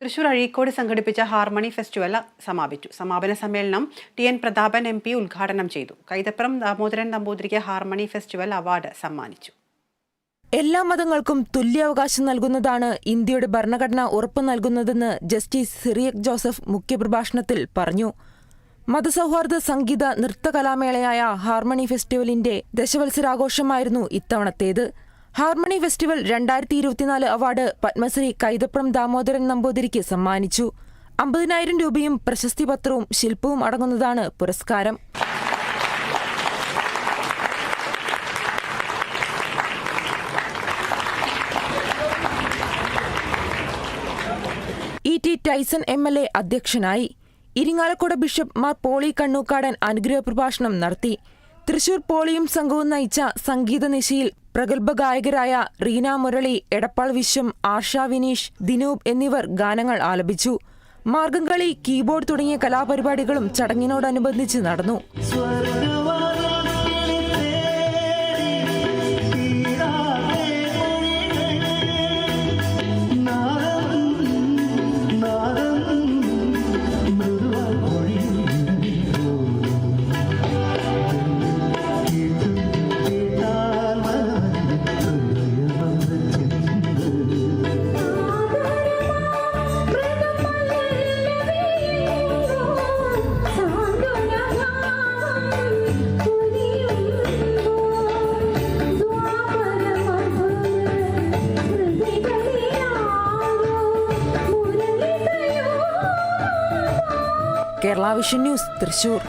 തൃശൂർ അഴീക്കോട് സംഘടിപ്പിച്ച harmony festival സമാപിച്ചു. സമാപന സമ്മേളനം ടി.എൻ. പ്രതാപൻ എം.പി. ഉദ്ഘാടനം ചെയ്തു. കൈതപ്രം ദാമോദരൻ നമ്പൂതിരിക്ക് ഹാർമണി ഫെസ്റ്റിവൽ അവാർഡ് സമ്മാനിച്ചു. എല്ലാ മതങ്ങൾക്കും തുല്യാവകാശം നൽകുന്നതാണ് ഇന്ത്യയുടെ ഭരണഘടന ഉറപ്പു നൽകുന്നതെന്ന് ജസ്റ്റിസ് സിറിയക് ജോസഫ് മുഖ്യപ്രഭാഷണത്തിൽ പറഞ്ഞു. മതസൗഹാർദ്ദ സംഗീത നൃത്തകലാമേളയായ ഹാർമണി ഫെസ്റ്റിവലിന്റെ ദശവത്സരാഘോഷമായിരുന്നു ഇത്തവണത്തേത്. Harmony festival 2024 award Padmashri Kaithapram Damodaran നമ്പൂതിരിക്ക് സമ്മാനിച്ചു. 50,000 രൂപയും പ്രശസ്തിപത്രവും ശില്പവും അടങ്ങുന്നതാണ് പുരസ്കാരം. ഇ.ടി. ടൈസൺ എം.എൽ.എ. അധ്യക്ഷനായി. ഇരിങ്ങാലക്കുട ബിഷപ്പ് മാർ പോളി കണ്ണൂക്കാടൻ അനുഗ്രഹ പ്രഭാഷണം നടത്തി. തൃശൂർ പോളിയും സംഘവും നയിച്ച സംഗീത നിശയിൽ പ്രഗത്ഭ ഗായകരായ റീന മുരളി, എടപ്പാൾ വിശ്വം, ആർഷ വിനീഷ്, ദിനൂപ് എന്നിവർ ഗാനങ്ങൾ ആലപിച്ചു. മാർഗംകളി, കീബോർഡ് തുടങ്ങിയ കലാപരിപാടികളും ചടങ്ങിനോടനുബന്ധിച്ച് നടന്നു. Kerala vision news, Thrissur.